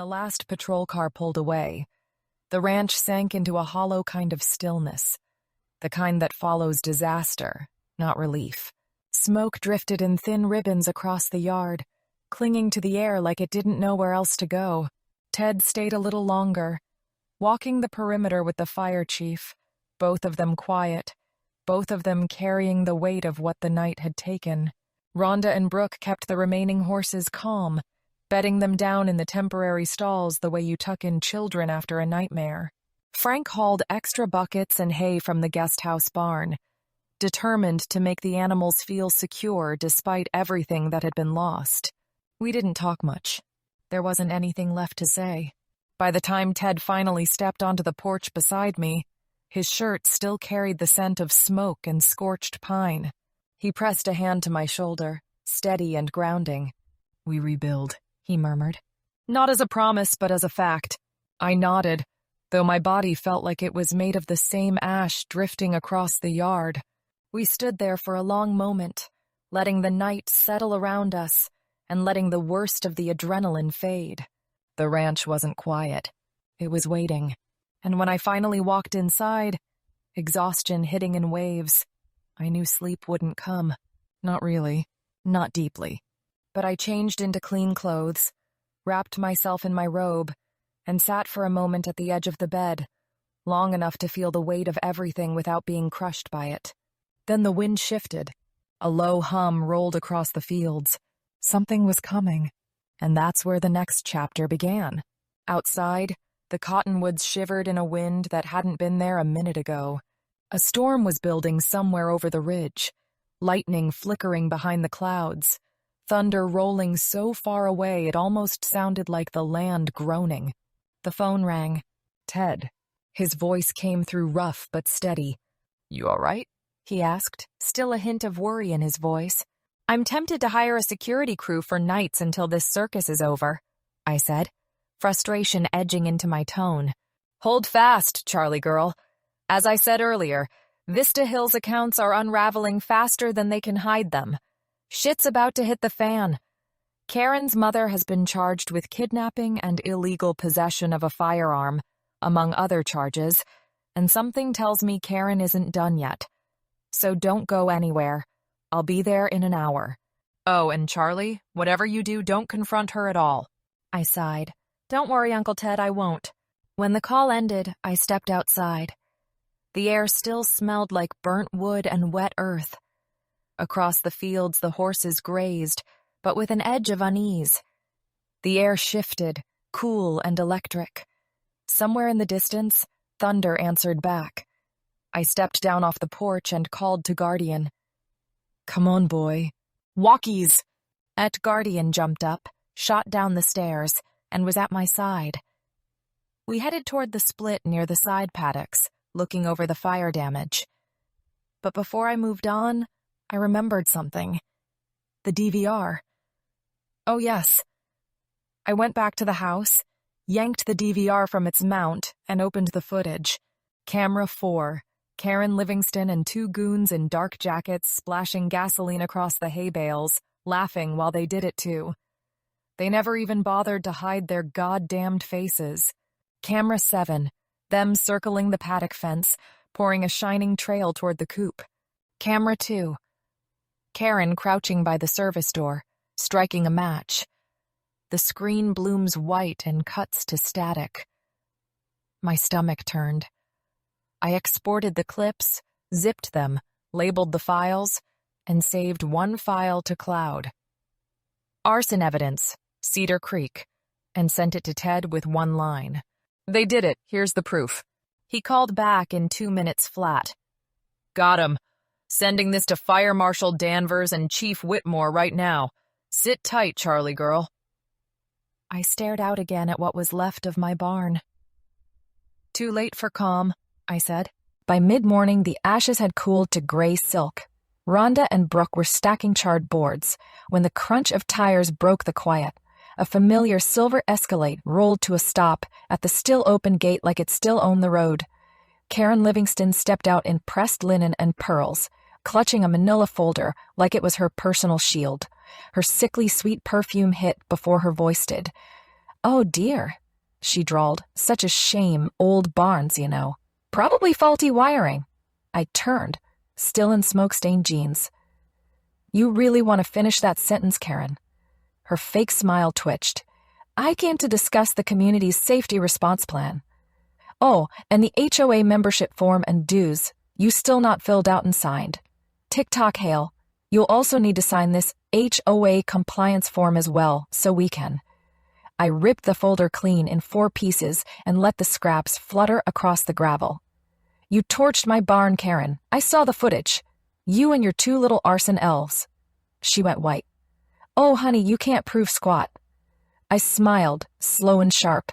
last patrol car pulled away, the ranch sank into a hollow kind of stillness, the kind that follows disaster, not relief. Smoke drifted in thin ribbons across the yard, clinging to the air like it didn't know where else to go. Ted stayed a little longer, walking the perimeter with the fire chief, both of them quiet, both of them carrying the weight of what the night had taken. Rhonda and Brooke kept the remaining horses calm, bedding them down in the temporary stalls the way you tuck in children after a nightmare. Frank hauled extra buckets and hay from the guest house barn, determined to make the animals feel secure despite everything that had been lost. We didn't talk much. There wasn't anything left to say. By the time Ted finally stepped onto the porch beside me, his shirt still carried the scent of smoke and scorched pine. He pressed a hand to my shoulder, steady and grounding. "We rebuild," he murmured. Not as a promise, but as a fact. I nodded, though my body felt like it was made of the same ash drifting across the yard. We stood there for a long moment, letting the night settle around us and letting the worst of the adrenaline fade. The ranch wasn't quiet. It was waiting. And when I finally walked inside, exhaustion hitting in waves, I knew sleep wouldn't come. Not really. Not deeply. But I changed into clean clothes, wrapped myself in my robe, and sat for a moment at the edge of the bed, long enough to feel the weight of everything without being crushed by it. Then the wind shifted. A low hum rolled across the fields. Something was coming. And that's where the next chapter began. Outside, the cottonwoods shivered in a wind that hadn't been there a minute ago. A storm was building somewhere over the ridge, lightning flickering behind the clouds, thunder rolling so far away it almost sounded like the land groaning. The phone rang. Ted. His voice came through rough but steady. "You all right?" he asked, still a hint of worry in his voice. "I'm tempted to hire a security crew for nights until this circus is over," I said, frustration edging into my tone. "Hold fast, Charlie girl. As I said earlier, Vista Hills accounts are unraveling faster than they can hide them. Shit's about to hit the fan. Karen's mother has been charged with kidnapping and illegal possession of a firearm, among other charges, and something tells me Karen isn't done yet. So don't go anywhere. I'll be there in an hour. Oh, and Charlie, whatever you do, don't confront her at all." I sighed. "Don't worry, Uncle Ted, I won't." When the call ended, I stepped outside. The air still smelled like burnt wood and wet earth. Across the fields, the horses grazed, but with an edge of unease. The air shifted, cool and electric. Somewhere in the distance, thunder answered back. I stepped down off the porch and called to Guardian. "Come on, boy. Walkies!" Guardian jumped up, shot down the stairs, and was at my side. We headed toward the split near the side paddocks, looking over the fire damage. But before I moved on, I remembered something. The DVR. Oh, yes. I went back to the house, yanked the DVR from its mount, and opened the footage. Camera 4. Karen Livingston and two goons in dark jackets splashing gasoline across the hay bales, laughing while they did it too. They never even bothered to hide their goddamned faces. Camera 7. Them circling the paddock fence, pouring a shining trail toward the coop. Camera 2. Karen crouching by the service door, striking a match. The screen blooms white and cuts to static. My stomach turned. I exported the clips, zipped them, labeled the files, and saved one file to cloud. Arson evidence, Cedar Creek, and sent it to Ted with one line. "They did it. Here's the proof." He called back in 2 minutes flat. "Got 'em. Sending this to Fire Marshal Danvers and Chief Whitmore right now. Sit tight, Charlie girl." I stared out again at what was left of my barn. "Too late for calm," I said. By mid-morning, the ashes had cooled to gray silk. Rhonda and Brooke were stacking charred boards when the crunch of tires broke the quiet. A familiar silver Escalade rolled to a stop at the still open gate like it still owned the road. Karen Livingston stepped out in pressed linen and pearls, clutching a manila folder like it was her personal shield. Her sickly sweet perfume hit before her voice did. Oh dear, she drawled. Such a shame, old barns, you know. Probably faulty wiring. I turned, still in smoke-stained jeans. You really want to finish that sentence, Karen? Her fake smile twitched. I came to discuss the community's safety response plan. Oh, and the HOA membership form and dues, you still not filled out and signed. Tick-tock, Hale. You'll also need to sign this HOA compliance form as well, so we can. I ripped the folder clean in 4 pieces and let the scraps flutter across the gravel. You torched my barn, Karen. I saw the footage. You and your 2 little arson elves. She went white. Oh, honey, you can't prove squat. I smiled, slow and sharp.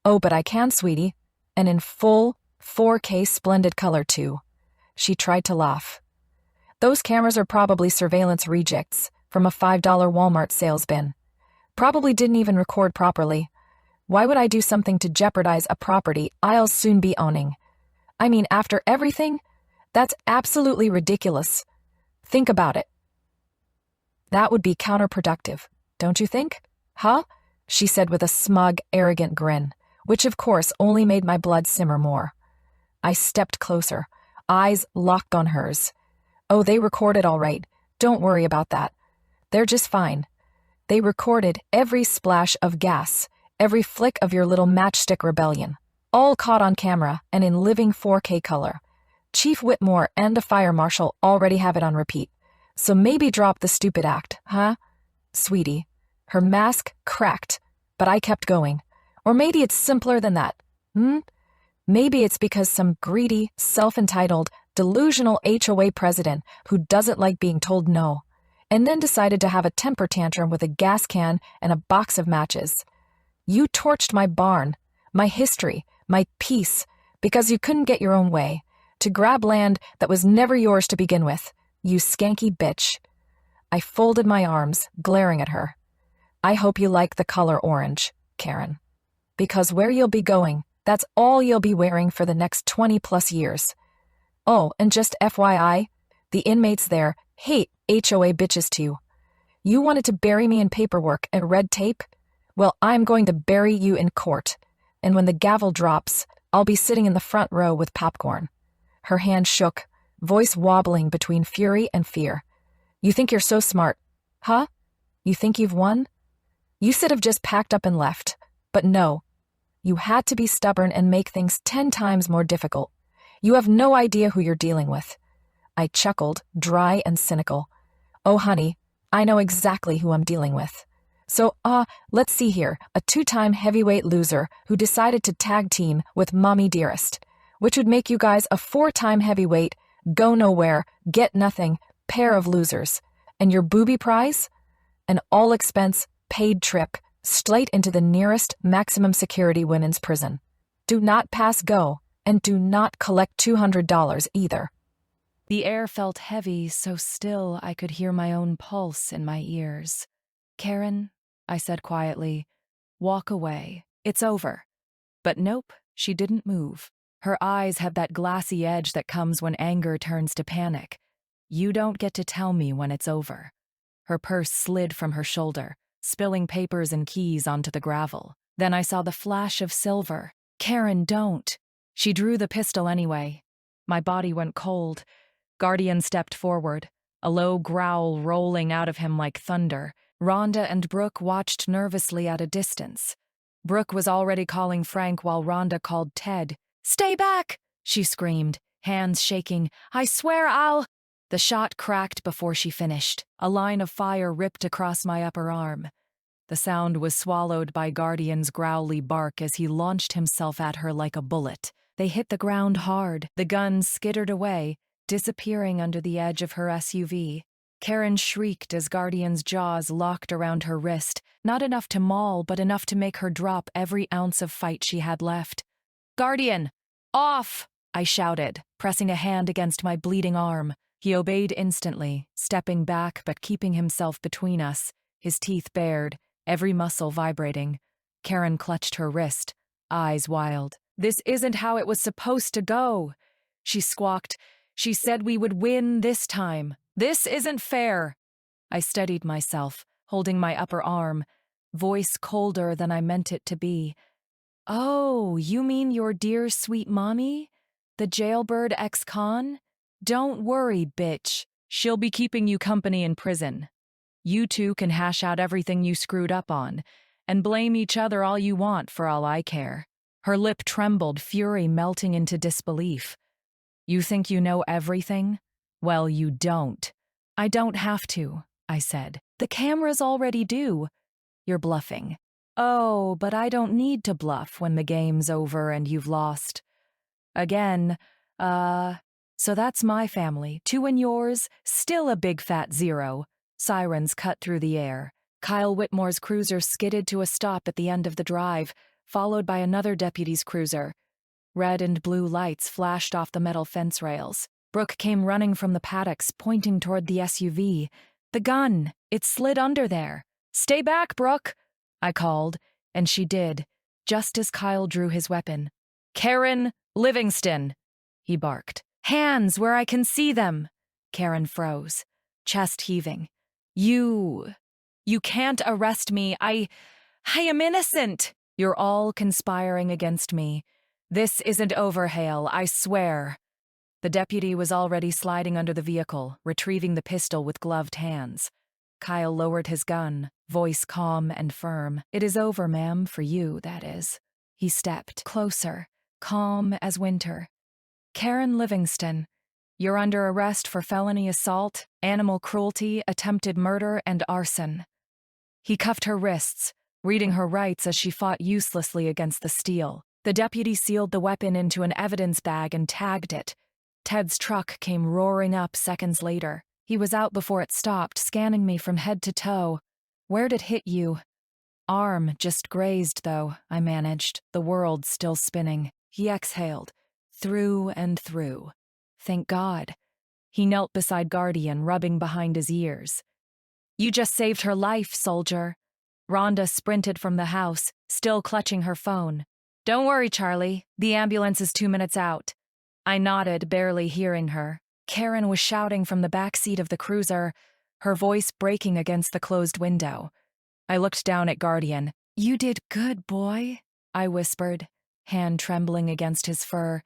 Oh, but I can, sweetie. And in full 4K splendid color, too. She tried to laugh. Those cameras are probably surveillance rejects from a $5 Walmart sales bin. Probably didn't even record properly. Why would I do something to jeopardize a property I'll soon be owning? I mean, after everything? That's absolutely ridiculous. Think about it. That would be counterproductive, don't you think? Huh? She said with a smug, arrogant grin, which of course only made my blood simmer more. I stepped closer, eyes locked on hers. Oh, they recorded all right. Don't worry about that. They're just fine. They recorded every splash of gas, every flick of your little matchstick rebellion, all caught on camera and in living 4K color. Chief Whitmore and the fire marshal already have it on repeat, so maybe drop the stupid act, huh? Sweetie, her mask cracked, but I kept going. Or maybe it's simpler than that, Maybe it's because some greedy, self-entitled, delusional HOA president who doesn't like being told no, and then decided to have a temper tantrum with a gas can and a box of matches. You torched my barn, my history, my peace, because you couldn't get your own way, to grab land that was never yours to begin with, you skanky bitch. I folded my arms, glaring at her. I hope you like the color orange, Karen. Because where you'll be going, that's all you'll be wearing for the next 20+ years. Oh, and just FYI, the inmates there hate HOA bitches too. You wanted to bury me in paperwork and red tape? Well, I'm going to bury you in court. And when the gavel drops, I'll be sitting in the front row with popcorn. Her hand shook, voice wobbling between fury and fear. You think you're so smart, huh? You think you've won? You should have just packed up and left. But no. You had to be stubborn and make things 10 times more difficult. You have no idea who you're dealing with. I chuckled, dry and cynical. Oh, honey, I know exactly who I'm dealing with. So, let's see here, a 2-time heavyweight loser who decided to tag team with Mommy Dearest, which would make you guys a 4-time heavyweight, go nowhere, get nothing, pair of losers. And your booby prize? An all-expense, paid trip, straight into the nearest maximum security women's prison. Do not pass go, and do not collect $200 either. The air felt heavy, so still I could hear my own pulse in my ears. Karen, I said quietly, walk away. It's over. But nope, she didn't move. Her eyes have that glassy edge that comes when anger turns to panic. You don't get to tell me when it's over. Her purse slid from her shoulder, spilling papers and keys onto the gravel. Then I saw the flash of silver. Karen, don't. She drew the pistol anyway. My body went cold. Guardian stepped forward, a low growl rolling out of him like thunder. Rhonda and Brooke watched nervously at a distance. Brooke was already calling Frank while Rhonda called Ted. Stay back, she screamed, hands shaking. I swear I'll... The shot cracked before she finished. A line of fire ripped across my upper arm. The sound was swallowed by Guardian's growly bark as he launched himself at her like a bullet. They hit the ground hard. The gun skittered away, disappearing under the edge of her SUV. Karen shrieked as Guardian's jaws locked around her wrist, not enough to maul, but enough to make her drop every ounce of fight she had left. Guardian, off! I shouted, pressing a hand against my bleeding arm. He obeyed instantly, stepping back but keeping himself between us, his teeth bared, every muscle vibrating. Karen clutched her wrist, eyes wild. This isn't how it was supposed to go, she squawked. She said we would win this time. This isn't fair. I steadied myself, holding my upper arm. voice colder than I meant it to be. "Oh, you mean your dear sweet mommy? The jailbird ex-con? Don't worry, bitch. She'll be keeping you company in prison. You two can hash out everything you screwed up on, and blame each other all you want for all I care." Her lip trembled, fury melting into disbelief. "You think you know everything? Well, you don't." "I don't have to," I said. "The cameras already do." "You're bluffing." "Oh, but I don't need to bluff when the game's over and you've lost." "Again, so that's my family. 2 and yours, still a big fat 0. Sirens cut through the air. Kyle Whitmore's cruiser skidded to a stop at the end of the drive, followed by another deputy's cruiser. Red and blue lights flashed off the metal fence rails. Brooke came running from the paddocks, pointing toward the SUV. "The gun! It slid under there! Stay back, Brooke!" I called, and she did, just as Kyle drew his weapon. "Karen Livingston!" he barked. "Hands where I can see them!" Karen froze, chest heaving. You can't arrest me. I am innocent!" "You're all conspiring against me. This isn't over, Hale, I swear." The deputy was already sliding under the vehicle, retrieving the pistol with gloved hands. Kyle lowered his gun, voice calm and firm. "It is over, ma'am, for you, that is." He stepped closer, calm as winter. "Karen Livingston, you're under arrest for felony assault, animal cruelty, attempted murder, and arson." He cuffed her wrists, reading her rights as she fought uselessly against the steel. The deputy sealed the weapon into an evidence bag and tagged it. Ted's truck came roaring up seconds later. He was out before it stopped, scanning me from head to toe. "Where'd it hit you?" "Arm, just grazed, though," I managed, the world still spinning. He exhaled, through and through. "Thank God." He knelt beside Guardian, rubbing behind his ears. "You just saved her life, soldier." Rhonda sprinted from the house, still clutching her phone. "Don't worry, Charlie. The ambulance is 2 minutes out." I nodded, barely hearing her. Karen was shouting from the back seat of the cruiser, her voice breaking against the closed window. I looked down at Guardian. "You did good, boy," I whispered, hand trembling against his fur.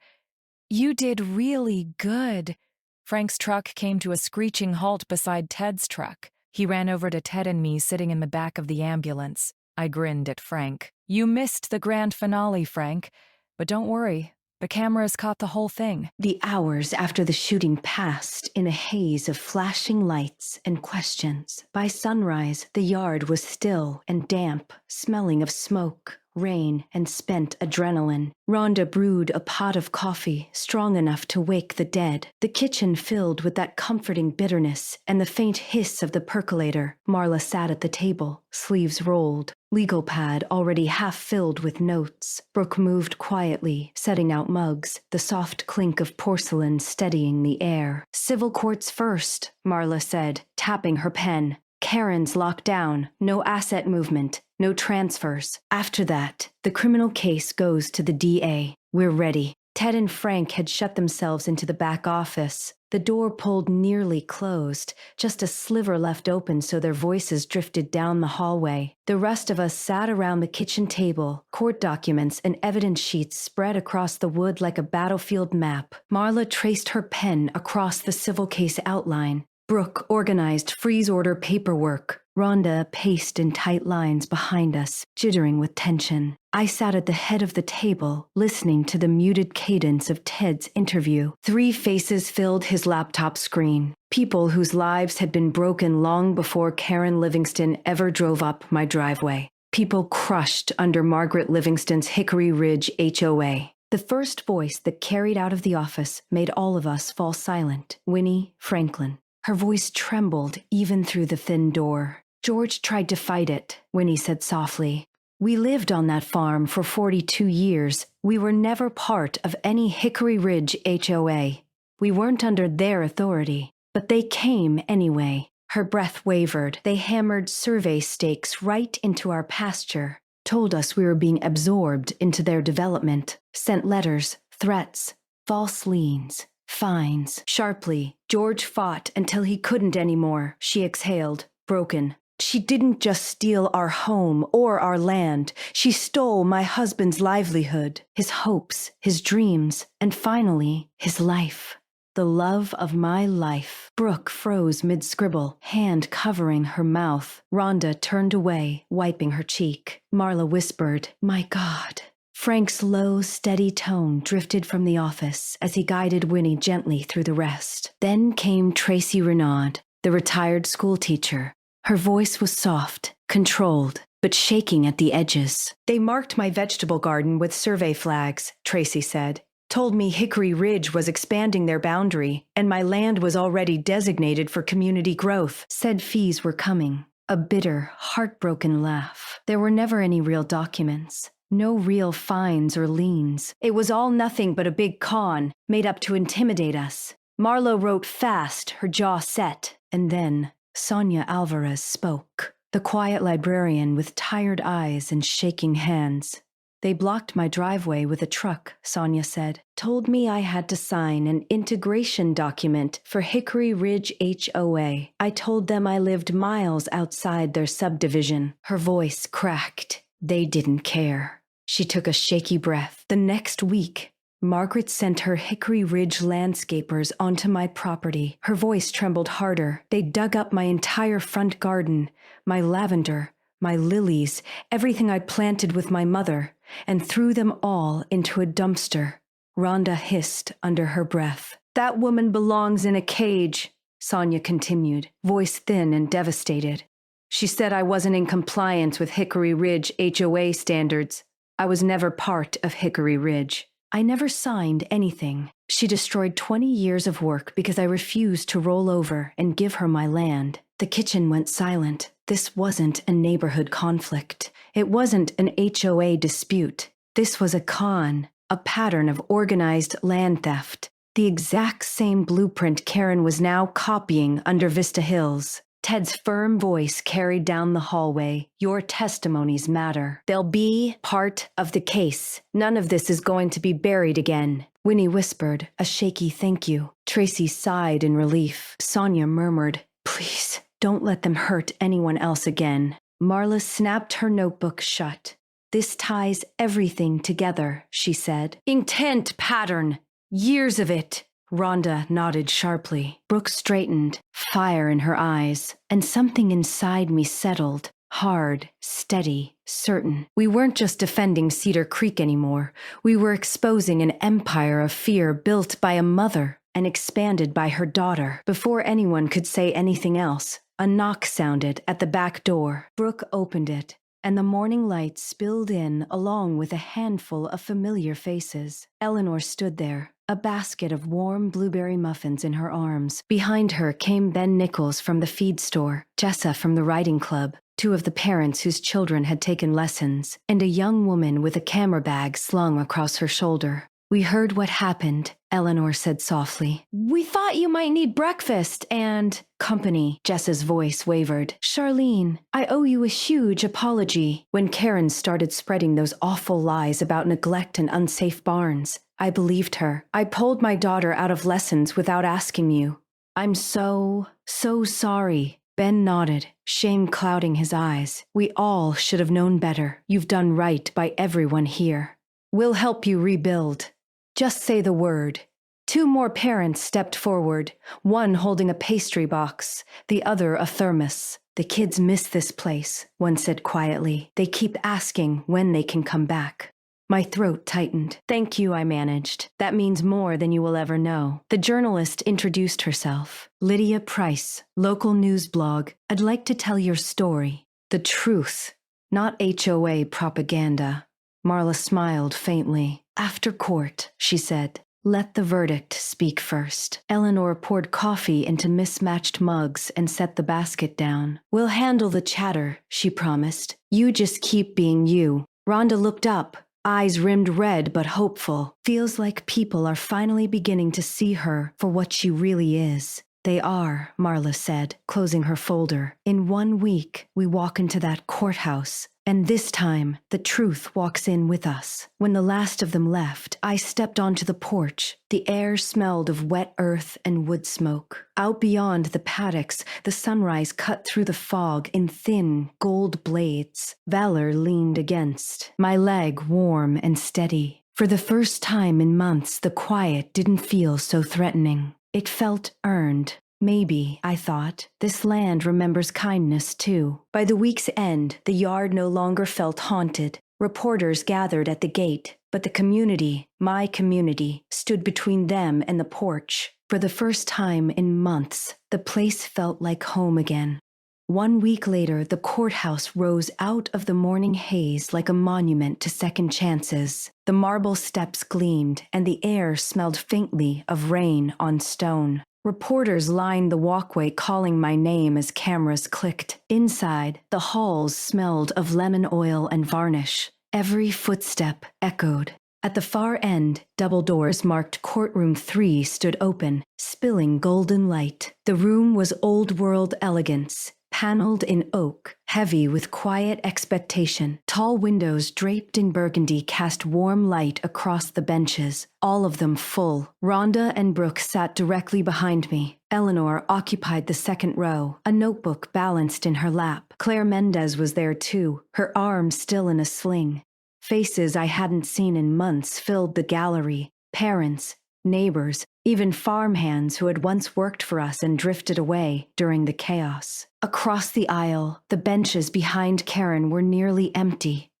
"You did really good." Frank's truck came to a screeching halt beside Ted's truck. He ran over to Ted and me sitting in the back of the ambulance. I grinned at Frank. "You missed the grand finale, Frank. But don't worry, the cameras caught the whole thing." The hours after the shooting passed in a haze of flashing lights and questions. By sunrise, the yard was still and damp, smelling of smoke, rain, and spent adrenaline. Rhonda brewed a pot of coffee strong enough to wake the dead, the kitchen filled with that comforting bitterness and the faint hiss of the percolator. Marla sat at the table, sleeves rolled, legal pad already half filled with notes. Brooke moved quietly, setting out mugs, the soft clink of porcelain steadying the air. "Civil courts first," Marla said, tapping her pen. "Karen's locked down, no asset movement, no transfers. After that, the criminal case goes to the DA. We're ready." Ted and Frank had shut themselves into the back office. The door pulled nearly closed, just a sliver left open so their voices drifted down the hallway. The rest of us sat around the kitchen table, court documents and evidence sheets spread across the wood like a battlefield map. Marla traced her pen across the civil case outline. Brooke organized freeze order paperwork. Rhonda paced in tight lines behind us, jittering with tension. I sat at the head of the table, listening to the muted cadence of Ted's interview. 3 faces filled his laptop screen. People whose lives had been broken long before Karen Livingston ever drove up my driveway. People crushed under Margaret Livingston's Hickory Ridge HOA. The first voice that carried out of the office made all of us fall silent. Winnie Franklin. Her voice trembled even through the thin door. "George tried to fight it," Winnie said softly. "We lived on that farm for 42 years. We were never part of any Hickory Ridge HOA. We weren't under their authority. But they came anyway." Her breath wavered. "They hammered survey stakes right into our pasture, told us we were being absorbed into their development, sent letters, threats, false liens. Fines." Sharply, George fought until he couldn't anymore. She exhaled, broken. She didn't just steal our home or our land. She stole my husband's livelihood, his hopes, his dreams, and finally, his life. The love of my life. Brooke froze mid-scribble, hand covering her mouth. Rhonda turned away, wiping her cheek. Marla whispered, "My God." Frank's low, steady tone drifted from the office as he guided Winnie gently through the rest. Then came Tracy Renaud, the retired schoolteacher. Her voice was soft, controlled, but shaking at the edges. "They marked my vegetable garden with survey flags," Tracy said. "Told me Hickory Ridge was expanding their boundary, and my land was already designated for community growth. Said fees were coming." A bitter, heartbroken laugh. There were never any real documents. No real fines or liens. It was all nothing but a big con, made up to intimidate us. Marlo wrote fast, her jaw set, and then Sonia Alvarez spoke, the quiet librarian with tired eyes and shaking hands. "They blocked my driveway with a truck," Sonia said. "Told me I had to sign an integration document for Hickory Ridge HOA. I told them I lived miles outside their subdivision." Her voice cracked. They didn't care. She took a shaky breath. "The next week, Margaret sent her Hickory Ridge landscapers onto my property." Her voice trembled harder. "They dug up my entire front garden, my lavender, my lilies, everything I'd planted with my mother, and threw them all into a dumpster." Rhonda hissed under her breath. "That woman belongs in a cage," Sonia continued, voice thin and devastated. "She said I wasn't in compliance with Hickory Ridge HOA standards. I was never part of Hickory Ridge. I never signed anything. She destroyed 20 years of work because I refused to roll over and give her my land." The kitchen went silent. This wasn't a neighborhood conflict. It wasn't an HOA dispute. This was a con, a pattern of organized land theft. The exact same blueprint Karen was now copying under Vista Hills. Ted's firm voice carried down the hallway. "Your testimonies matter. They'll be part of the case. None of this is going to be buried again." Winnie whispered, a shaky thank you. Tracy sighed in relief. Sonia murmured, "Please, don't let them hurt anyone else again." Marla snapped her notebook shut. "This ties everything together," she said. "Intent pattern. Years of it." Rhonda nodded sharply. Brooke straightened, fire in her eyes, and something inside me settled, hard, steady, certain. We weren't just defending Cedar Creek anymore. We were exposing an empire of fear built by a mother and expanded by her daughter. Before anyone could say anything else, a knock sounded at the back door. Brooke opened it, and the morning light spilled in along with a handful of familiar faces. Eleanor stood there, a basket of warm blueberry muffins in her arms. Behind her came Ben Nichols from the feed store, Jessa from the riding club, two of the parents whose children had taken lessons, and a young woman with a camera bag slung across her shoulder. "We heard what happened," Eleanor said softly. "We thought you might need breakfast and company." Jessa's voice wavered. "Charlene, I owe you a huge apology." When Karen started spreading those awful lies about neglect and unsafe barns, I believed her. I pulled my daughter out of lessons without asking you. "I'm so sorry." Ben nodded, shame clouding his eyes. "We all should have known better. You've done right by everyone here. We'll help you rebuild. Just say the word." Two more parents stepped forward, one holding a pastry box, the other a thermos. "The kids miss this place," one said quietly. "They keep asking when they can come back." My throat tightened. "Thank you," I managed. "That means more than you will ever know." The journalist introduced herself. "Lydia Price, local news blog. I'd like to tell your story. The truth, not HOA propaganda." Marla smiled faintly. "After court," she said. "Let the verdict speak first." Eleanor poured coffee into mismatched mugs and set the basket down. "We'll handle the chatter," she promised. "You just keep being you." Rhonda looked up, eyes rimmed red but hopeful. "Feels like people are finally beginning to see her for what she really is." "They are," Marla said, closing her folder. "In 1 week, we walk into that courthouse, And this time, the truth walks in with us. When the last of them left, I stepped onto the porch. The air smelled of wet earth and wood smoke. Out beyond the paddocks, the sunrise cut through the fog in thin, gold blades. Valor leaned against, my leg warm and steady. For the first time in months, the quiet didn't feel so threatening. It felt earned. Maybe, I thought, this land remembers kindness too. By the week's end, the yard no longer felt haunted. Reporters gathered at the gate, but the community, my community, stood between them and the porch. For the first time in months, the place felt like home again. 1 week later, the courthouse rose out of the morning haze like a monument to second chances. The marble steps gleamed, and the air smelled faintly of rain on stone. Reporters lined the walkway calling my name as cameras clicked. Inside, the halls smelled of lemon oil and varnish. Every footstep echoed. At the far end, double doors marked Courtroom 3 stood open, spilling golden light. The room was old-world elegance, paneled in oak, heavy with quiet expectation. Tall windows draped in burgundy cast warm light across the benches, all of them full. Rhonda and Brooke sat directly behind me. Eleanor occupied the second row, a notebook balanced in her lap. Claire Mendez was there too, her arm still in a sling. Faces I hadn't seen in months filled the gallery. Parents, neighbors, even farmhands who had once worked for us and drifted away during the chaos. Across the aisle, the benches behind Karen were nearly empty.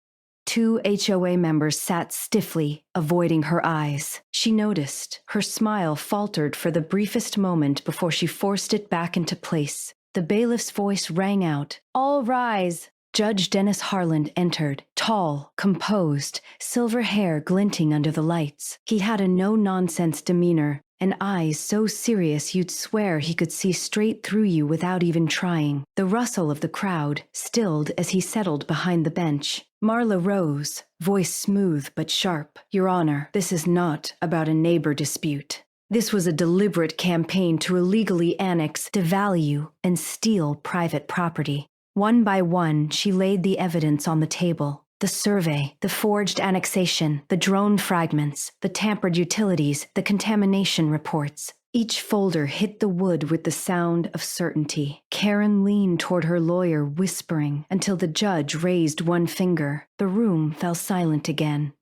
2 HOA members sat stiffly, avoiding her eyes. She noticed. Her smile faltered for the briefest moment before she forced it back into place. The bailiff's voice rang out, "All rise!" Judge Dennis Harland entered, tall, composed, silver hair glinting under the lights. He had a no-nonsense demeanor, and eyes so serious you'd swear he could see straight through you without even trying. The rustle of the crowd stilled as he settled behind the bench. Marla rose, voice smooth but sharp. "Your Honor, this is not about a neighbor dispute. This was a deliberate campaign to illegally annex, devalue, and steal private property." One by one, she laid the evidence on the table. The survey, the forged annexation, the drone fragments, the tampered utilities, the contamination reports. Each folder hit the wood with the sound of certainty. Karen leaned toward her lawyer, whispering, until the judge raised one finger. The room fell silent again.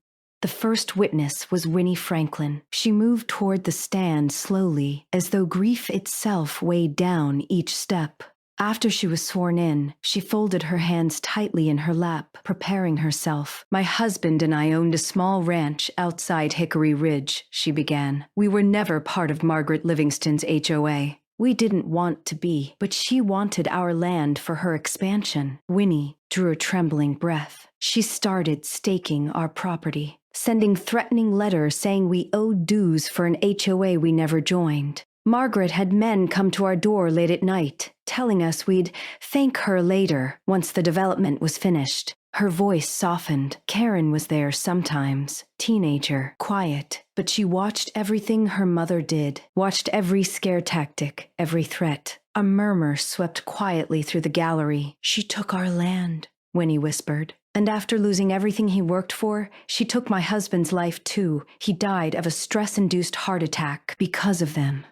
The first witness was Winnie Franklin. She moved toward the stand slowly, as though grief itself weighed down each step. After she was sworn in, she folded her hands tightly in her lap, preparing herself. "My husband and I owned a small ranch outside Hickory Ridge," she began. "We were never part of Margaret Livingston's HOA. We didn't want to be, but she wanted our land for her expansion." Winnie drew a trembling breath. "She started staking our property, sending threatening letters saying we owed dues for an HOA we never joined. Margaret had men come to our door late at night, telling us we'd thank her later once the development was finished." Her voice softened. Karen was there sometimes, teenager, quiet, but she watched everything her mother did, watched every scare tactic, every threat. A murmur swept quietly through the gallery. "She took our land," Winnie whispered. "And after losing everything he worked for, she took my husband's life too. He died of a stress-induced heart attack because of them."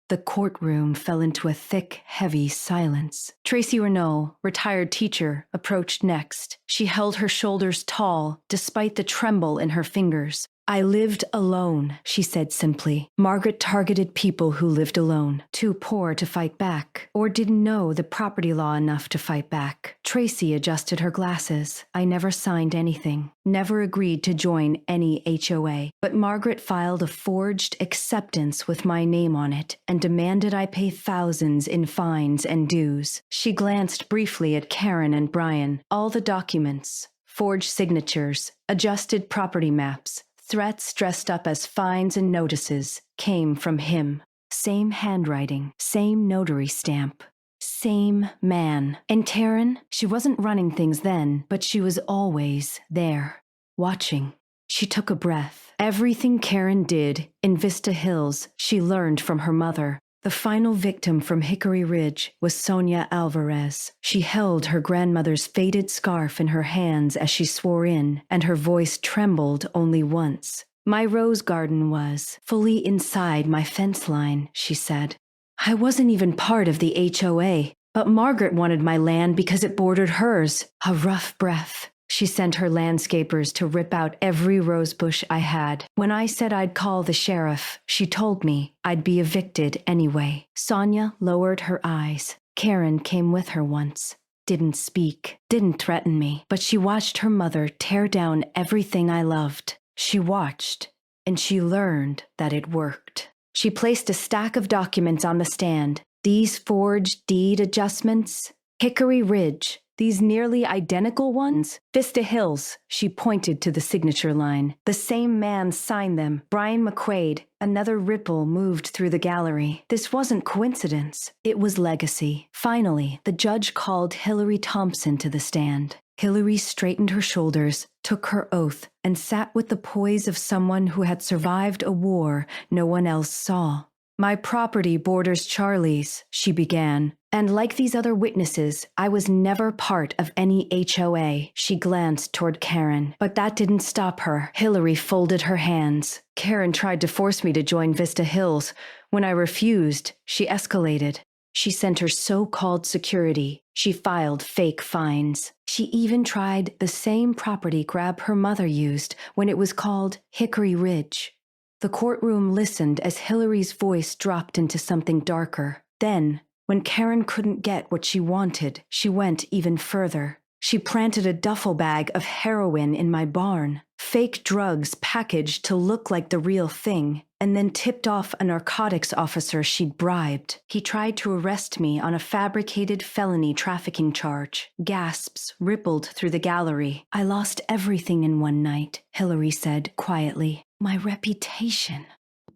The courtroom fell into a thick, heavy silence. Tracy Renault, retired teacher, approached next. She held her shoulders tall, despite the tremble in her fingers. "I lived alone," she said simply. Margaret targeted people who lived alone, too poor to fight back, or didn't know the property law enough to fight back. Tracy adjusted her glasses. "I never signed anything, never agreed to join any HOA, but Margaret filed a forged acceptance with my name on it and demanded I pay thousands in fines and dues." She glanced briefly at Karen and Brian. All the documents, forged signatures, adjusted property maps, threats dressed up as fines and notices, came from him. Same handwriting, same notary stamp, same man. And Taryn, she wasn't running things then, but she was always there, watching. She took a breath. Everything Karen did in Vista Hills, she learned from her mother. The final victim from Hickory Ridge was Sonia Alvarez. She held her grandmother's faded scarf in her hands as she swore in, and her voice trembled only once. My rose garden was fully inside my fence line, she said. I wasn't even part of the HOA, but Margaret wanted my land because it bordered hers. A rough breath. She sent her landscapers to rip out every rosebush I had. When I said I'd call the sheriff, she told me I'd be evicted anyway. Sonia lowered her eyes. Karen came with her once. Didn't speak, didn't threaten me, but she watched her mother tear down everything I loved. She watched, and she learned that it worked. She placed a stack of documents on the stand. These forged deed adjustments, Hickory Ridge, these nearly identical ones, Vista Hills, she pointed to the signature line. The same man signed them, Brian McQuaid. Another ripple moved through the gallery. This wasn't coincidence. It was legacy. Finally, the judge called Hillary Thompson to the stand. Hillary straightened her shoulders, took her oath, and sat with the poise of someone who had survived a war no one else saw. My property borders Charlie's, she began, and like these other witnesses, I was never part of any HOA. She glanced toward Karen, but that didn't stop her. Hillary folded her hands. Karen tried to force me to join Vista Hills. When I refused, she escalated. She sent her so-called security. She filed fake fines. She even tried the same property grab her mother used when it was called Hickory Ridge. The courtroom listened as Hillary's voice dropped into something darker. Then, when Karen couldn't get what she wanted, she went even further. She planted a duffel bag of heroin in my barn, fake drugs packaged to look like the real thing, and then tipped off a narcotics officer she'd bribed. He tried to arrest me on a fabricated felony trafficking charge. Gasps rippled through the gallery. I lost everything in one night, Hillary said quietly. My reputation,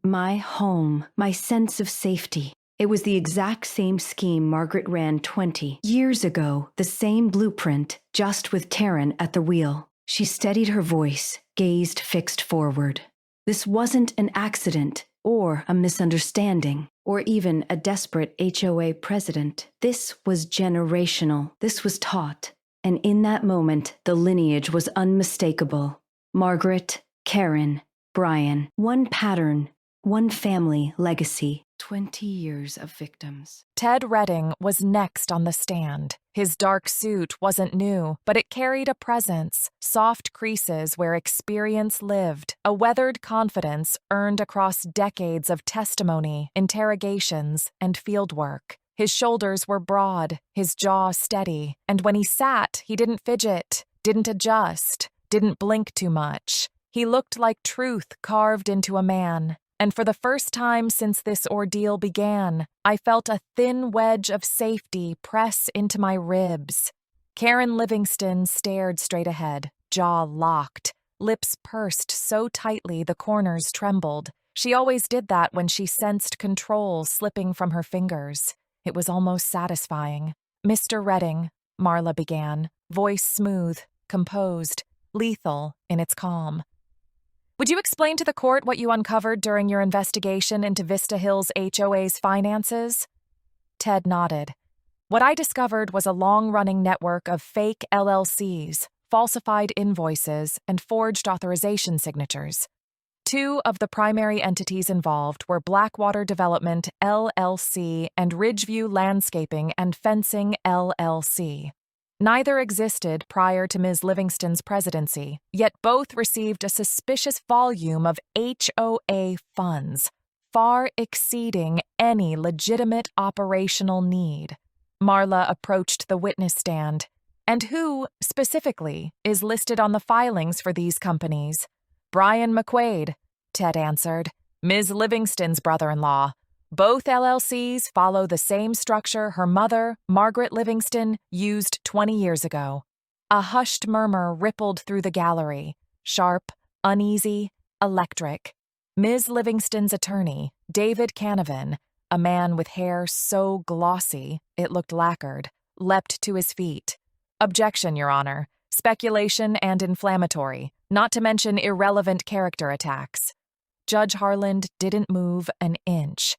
my home, my sense of safety. It was the exact same scheme Margaret ran 20 years ago, the same blueprint, just with Karen at the wheel. She steadied her voice, gazed fixed forward. This wasn't an accident, or a misunderstanding, or even a desperate HOA president. This was generational. This was taught. And in that moment, the lineage was unmistakable. Margaret, Karen, Brian. One pattern, one family legacy. 20 years of victims. Ted Redding was next on the stand. His dark suit wasn't new, but it carried a presence, soft creases where experience lived, a weathered confidence earned across decades of testimony, interrogations, and fieldwork. His shoulders were broad, his jaw steady, and when he sat, he didn't fidget, didn't adjust, didn't blink too much. He looked like truth carved into a man. And for the first time since this ordeal began, I felt a thin wedge of safety press into my ribs. Karen Livingston stared straight ahead, jaw locked, lips pursed so tightly the corners trembled. She always did that when she sensed control slipping from her fingers. It was almost satisfying. "Mr. Redding," Marla began, voice smooth, composed, lethal in its calm. "Would you explain to the court what you uncovered during your investigation into Vista Hills HOA's finances?" Ted nodded. "What I discovered was a long-running network of fake LLCs, falsified invoices, and forged authorization signatures. Two of the primary entities involved were Blackwater Development LLC and Ridgeview Landscaping and Fencing LLC. Neither existed prior to Ms. Livingston's presidency, yet both received a suspicious volume of HOA funds, far exceeding any legitimate operational need." Marla approached the witness stand. "And who, specifically, is listed on the filings for these companies?" "Brian McQuaid," Ted answered, "Ms. Livingston's brother-in-law. Both LLCs follow the same structure her mother, Margaret Livingston, used 20 years ago." A hushed murmur rippled through the gallery, sharp, uneasy, electric. Ms. Livingston's attorney, David Canavan, a man with hair so glossy it looked lacquered, leapt to his feet. "Objection, Your Honor. Speculation and inflammatory, not to mention irrelevant character attacks." Judge Harland didn't move an inch.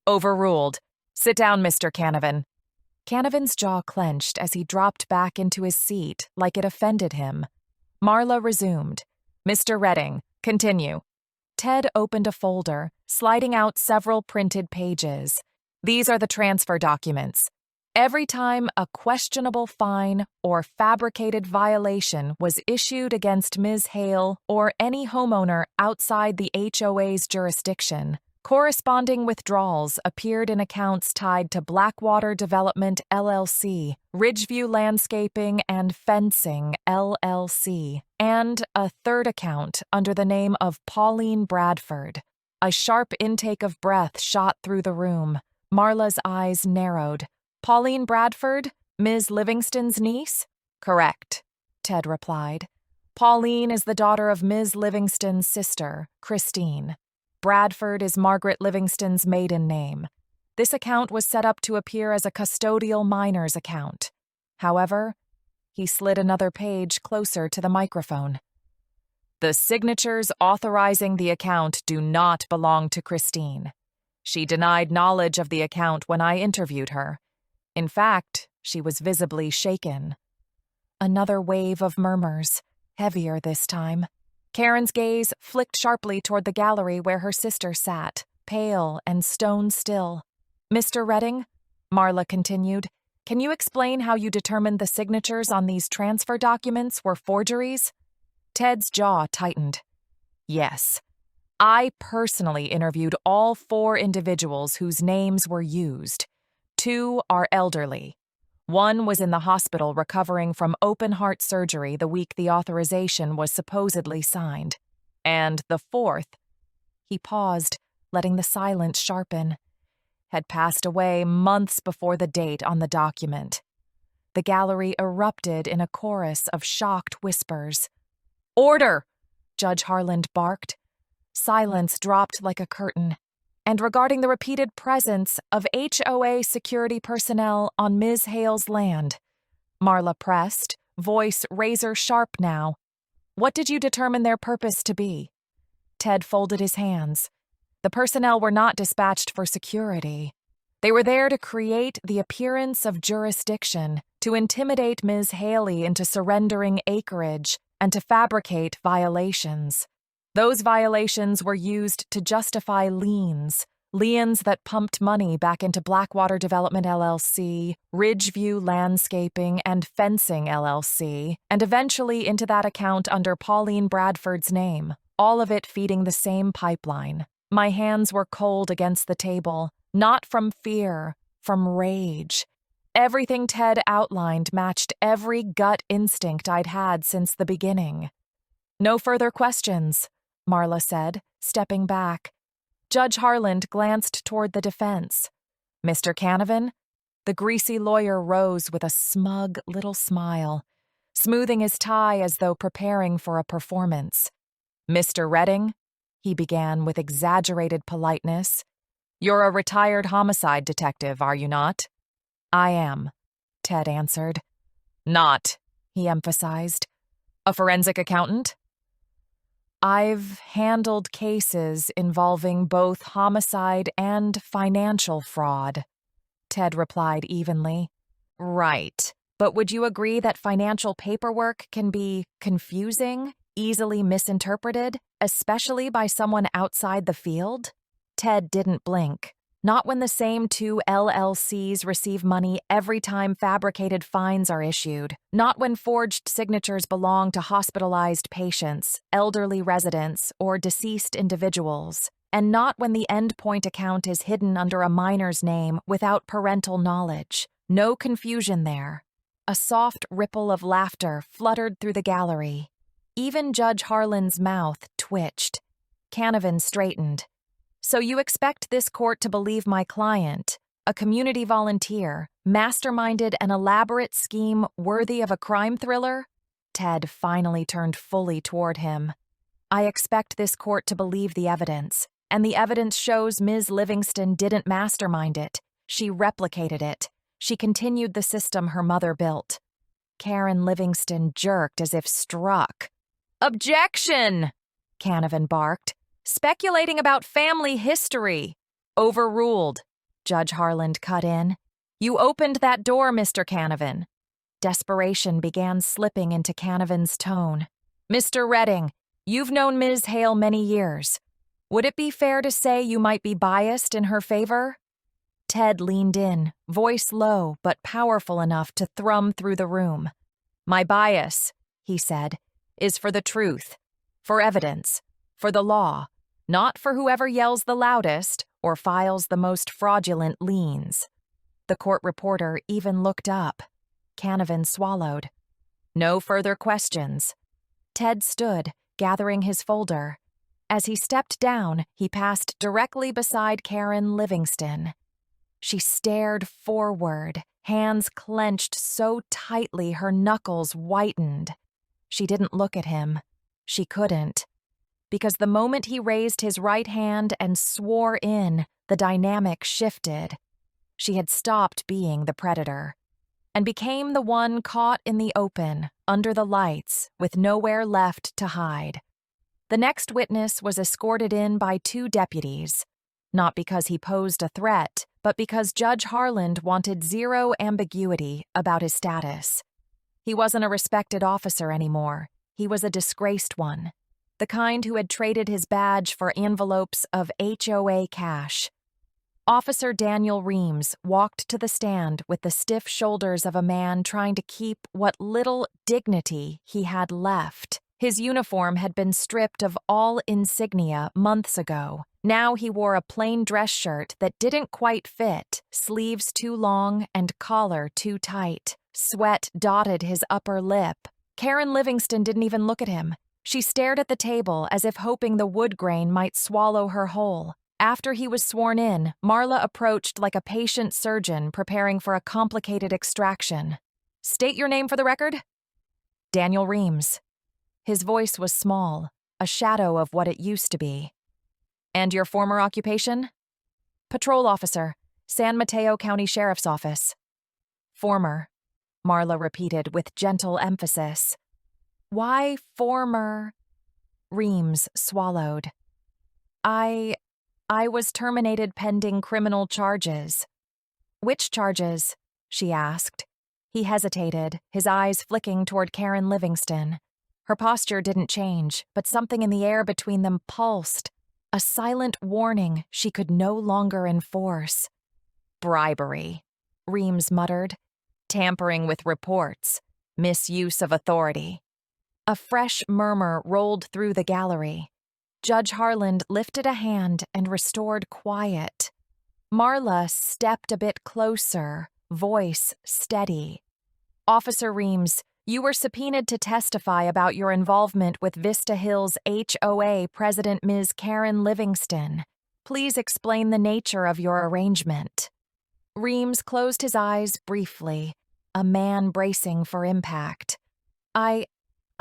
Overruled. Sit down, Mr. Canavan. Canavan's jaw clenched as he dropped back into his seat like it offended him. Marla resumed. Mr. Redding, continue. Ted opened a folder, sliding out several printed pages. These are the transfer documents. Every time a questionable fine or fabricated violation was issued against Ms. Hale or any homeowner outside the HOA's jurisdiction, corresponding withdrawals appeared in accounts tied to Blackwater Development LLC, Ridgeview Landscaping and Fencing LLC, and a third account under the name of Pauline Bradford. A sharp intake of breath shot through the room. Marla's eyes narrowed. Pauline Bradford, Ms. Livingston's niece? Correct, Ted replied. Pauline is the daughter of Ms. Livingston's sister, Christine. Bradford is Margaret Livingston's maiden name. This account was set up to appear as a custodial minor's account. However, he slid another page closer to the microphone. The signatures authorizing the account do not belong to Christine. She denied knowledge of the account when I interviewed her. In fact, she was visibly shaken. Another wave of murmurs, heavier this time. Karen's gaze flicked sharply toward the gallery where her sister sat, pale and stone still. Mr. Redding, Marla continued, can you explain how you determined the signatures on these transfer documents were forgeries? Ted's jaw tightened. Yes. I personally interviewed all 4 individuals whose names were used. 2 are elderly. 1 was in the hospital recovering from open-heart surgery the week the authorization was supposedly signed. And the 4th, he paused, letting the silence sharpen, had passed away months before the date on the document. The gallery erupted in a chorus of shocked whispers. Order! Judge Harland barked. Silence dropped like a curtain. And regarding the repeated presence of HOA security personnel on Ms. Hale's land, Marla pressed, voice razor-sharp now. What did you determine their purpose to be? Ted folded his hands. The personnel were not dispatched for security. They were there to create the appearance of jurisdiction, to intimidate Ms. Haley into surrendering acreage, and to fabricate violations. Those violations were used to justify liens that pumped money back into Blackwater Development LLC, Ridgeview Landscaping and Fencing LLC, and eventually into that account under Pauline Bradford's name, all of it feeding the same pipeline. My hands were cold against the table, not from fear, from rage. Everything Ted outlined matched every gut instinct I'd had since the beginning. No further questions, Marla said, stepping back. Judge Harland glanced toward the defense. Mr. Canavan? The greasy lawyer rose with a smug little smile, smoothing his tie as though preparing for a performance. Mr. Redding? He began with exaggerated politeness. You're a retired homicide detective, are you not? I am, Ted answered. Not, he emphasized. A forensic accountant? I've handled cases involving both homicide and financial fraud, Ted replied evenly. Right, but would you agree that financial paperwork can be confusing, easily misinterpreted, especially by someone outside the field? Ted didn't blink. Not when the same 2 LLCs receive money every time fabricated fines are issued. Not when forged signatures belong to hospitalized patients, elderly residents, or deceased individuals. And not when the endpoint account is hidden under a minor's name without parental knowledge. No confusion there. A soft ripple of laughter fluttered through the gallery. Even Judge Harlan's mouth twitched. Canavan straightened. So you expect this court to believe my client, a community volunteer, masterminded an elaborate scheme worthy of a crime thriller? Ted finally turned fully toward him. I expect this court to believe the evidence, and the evidence shows Ms. Livingston didn't mastermind it. She replicated it. She continued the system her mother built. Karen Livingston jerked as if struck. Objection! Canavan barked. Speculating about family history. Overruled, Judge Harland cut in. "You opened that door, Mr. Canavan." Desperation began slipping into Canavan's tone. "Mr. Redding, you've known Ms. Hale many years. Would it be fair to say you might be biased in her favor?" Ted leaned in, voice low but powerful enough to thrum through the room. "My bias," he said, "is for the truth, for evidence, for the law, not for whoever yells the loudest or files the most fraudulent liens." The court reporter even looked up. Canavan swallowed. No further questions. Ted stood, gathering his folder. As he stepped down, he passed directly beside Karen Livingston. She stared forward, hands clenched so tightly her knuckles whitened. She didn't look at him. She couldn't. Because the moment he raised his right hand and swore in, the dynamic shifted. She had stopped being the predator and became the one caught in the open, under the lights, with nowhere left to hide. The next witness was escorted in by 2 deputies, not because he posed a threat, but because Judge Harland wanted zero ambiguity about his status. He wasn't a respected officer anymore. He was a disgraced one, the kind who had traded his badge for envelopes of HOA cash. Officer Daniel Reams walked to the stand with the stiff shoulders of a man trying to keep what little dignity he had left. His uniform had been stripped of all insignia months ago. Now he wore a plain dress shirt that didn't quite fit, sleeves too long and collar too tight. Sweat dotted his upper lip. Karen Livingston didn't even look at him. She stared at the table as if hoping the wood grain might swallow her whole. After he was sworn in, Marla approached like a patient surgeon preparing for a complicated extraction. "State your name for the record." "Daniel Reams." His voice was small, a shadow of what it used to be. "And your former occupation?" "Patrol officer, San Mateo County Sheriff's Office." "Former," Marla repeated with gentle emphasis. "Why former?" Reams swallowed. I was terminated pending criminal charges." "Which charges?" she asked. He hesitated, his eyes flicking toward Karen Livingston. Her posture didn't change, but something in the air between them pulsed, a silent warning she could no longer enforce. "Bribery," Reams muttered. "Tampering with reports. Misuse of authority." A fresh murmur rolled through the gallery. Judge Harland lifted a hand and restored quiet. Marla stepped a bit closer, voice steady. "Officer Reams, you were subpoenaed to testify about your involvement with Vista Hills HOA President Ms. Karen Livingston. Please explain the nature of your arrangement." Reams closed his eyes briefly, a man bracing for impact. I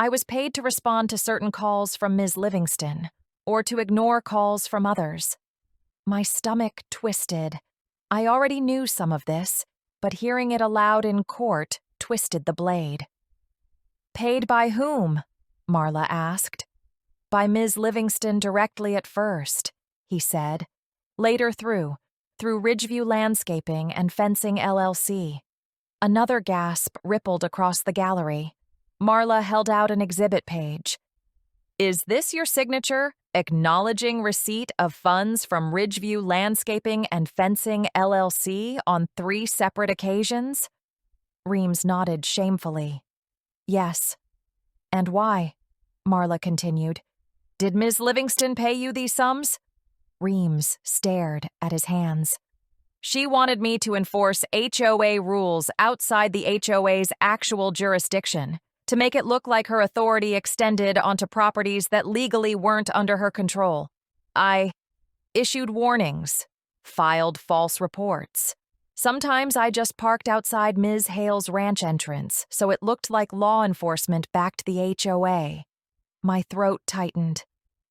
was paid to respond to certain calls from Ms. Livingston, or to ignore calls from others." My stomach twisted. I already knew some of this, but hearing it aloud in court twisted the blade. "Paid by whom?" Marla asked. "By Ms. Livingston directly at first," he said. "Later through Ridgeview Landscaping and Fencing LLC." Another gasp rippled across the gallery. Marla held out an exhibit page. "Is this your signature, acknowledging receipt of funds from Ridgeview Landscaping and Fencing LLC on 3 separate occasions?" Reams nodded shamefully. "Yes." "And why?" Marla continued. "Did Ms. Livingston pay you these sums?" Reams stared at his hands. "She wanted me to enforce HOA rules outside the HOA's actual jurisdiction, to make it look like her authority extended onto properties that legally weren't under her control. I issued warnings, filed false reports. Sometimes I just parked outside Ms. Hale's ranch entrance, so it looked like law enforcement backed the HOA. My throat tightened.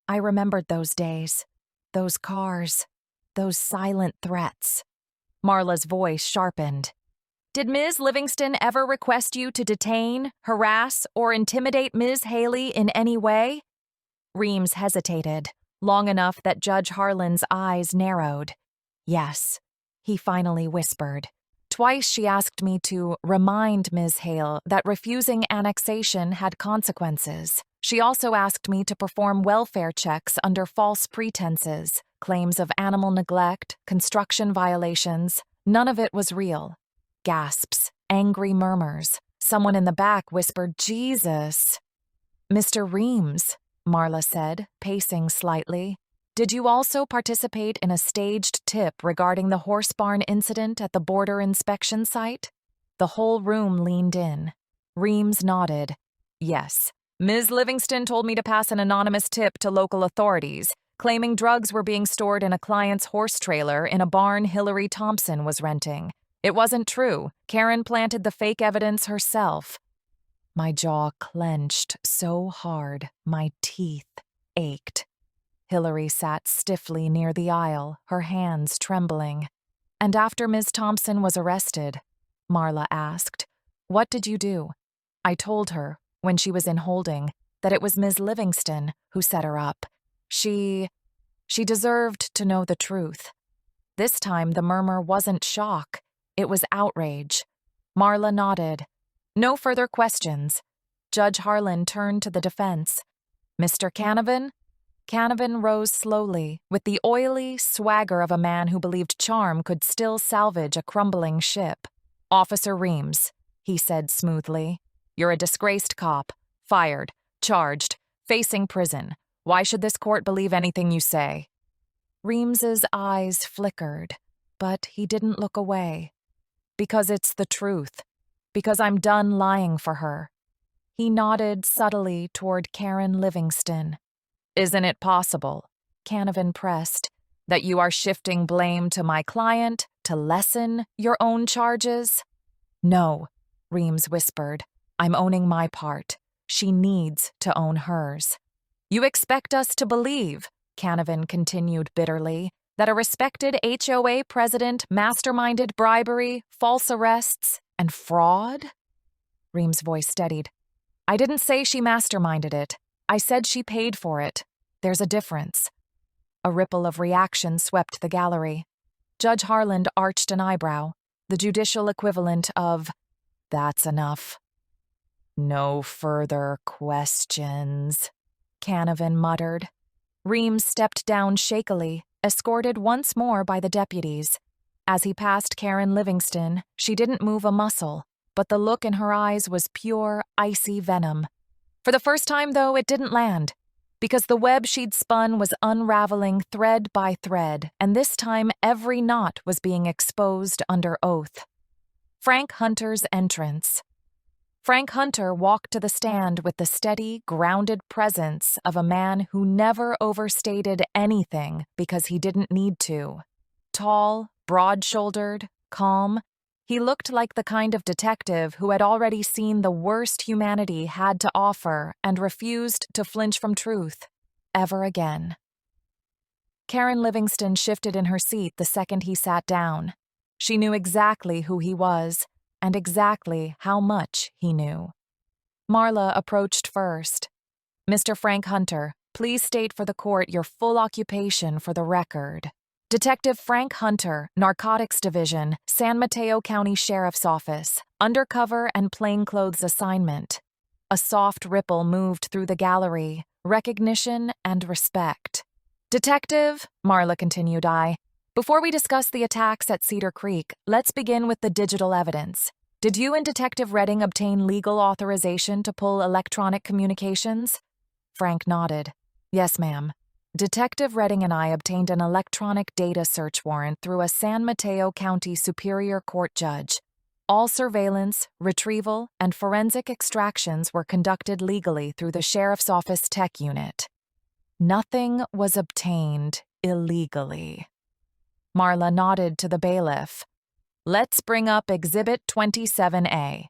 I remembered those days, those cars, those silent threats. Marla's voice sharpened. "Did Ms. Livingston ever request you to detain, harass, or intimidate Ms. Haley in any way?" Reams hesitated, long enough that Judge Harlan's eyes narrowed. "Yes," he finally whispered. Twice she asked me to remind Ms. Hale that refusing annexation had consequences. She also asked me to perform welfare checks under false pretenses, claims of animal neglect, construction violations. None of it was real. Gasps, angry murmurs. Someone in the back whispered, "Jesus." "Mr. Reams," Marla said, pacing slightly, "did you also participate in a staged tip regarding the horse barn incident at the border inspection site?" The whole room leaned in. Reams nodded. "Yes. Ms. Livingston told me to pass an anonymous tip to local authorities, claiming drugs were being stored in a client's horse trailer in a barn Hillary Thompson was renting. It wasn't true. Karen planted the fake evidence herself." My jaw clenched so hard, my teeth ached. Hillary sat stiffly near the aisle, her hands trembling. "And after Ms. Thompson was arrested," Marla asked, "what did you do?" I told her, when she was in holding, that it was Ms. Livingston who set her up. She deserved to know the truth. This time the murmur wasn't shock, it was outrage. Marla nodded. "No further questions." Judge Harlan turned to the defense. "Mr. Canavan?" Canavan rose slowly, with the oily swagger of a man who believed charm could still salvage a crumbling ship. "Officer Reams," he said smoothly, "you're a disgraced cop, fired, charged, facing prison. Why should this court believe anything you say?" Reams's eyes flickered, but he didn't look away. "Because it's the truth. Because I'm done lying for her." He nodded subtly toward Karen Livingston. "Isn't it possible," Canavan pressed, "that you are shifting blame to my client to lessen your own charges?" "No," Reams whispered. "I'm owning my part. She needs to own hers." "You expect us to believe," Canavan continued bitterly, "that a respected HOA president masterminded bribery, false arrests, and fraud?" Reams' voice steadied. "I didn't say she masterminded it. I said she paid for it. There's a difference." A ripple of reaction swept the gallery. Judge Harlan arched an eyebrow, the judicial equivalent of, "That's enough." "No further questions," Canavan muttered. Reams stepped down shakily, escorted once more by the deputies. As he passed Karen Livingston, she didn't move a muscle, but the look in her eyes was pure, icy venom. For the first time, though, it didn't land, because the web she'd spun was unraveling thread by thread, and this time every knot was being exposed under oath. Frank Hunter's entrance. Frank Hunter walked to the stand with the steady, grounded presence of a man who never overstated anything because he didn't need to. Tall, broad-shouldered, calm, he looked like the kind of detective who had already seen the worst humanity had to offer and refused to flinch from truth, ever again. Karen Livingston shifted in her seat the second he sat down. She knew exactly who he was, and exactly how much he knew. Marla approached first. "Mr. Frank Hunter, please state for the court your full occupation for the record." "Detective Frank Hunter, Narcotics Division, San Mateo County Sheriff's Office, undercover and plainclothes assignment." A soft ripple moved through the gallery, recognition and respect. "Detective," Marla continued, "before we discuss the attacks at Cedar Creek, let's begin with the digital evidence. Did you and Detective Redding obtain legal authorization to pull electronic communications?" Frank nodded. "Yes, ma'am. Detective Redding and I obtained an electronic data search warrant through a San Mateo County Superior Court judge. All surveillance, retrieval, and forensic extractions were conducted legally through the Sheriff's Office Tech Unit. Nothing was obtained illegally." Marla nodded to the bailiff. "Let's bring up Exhibit 27A."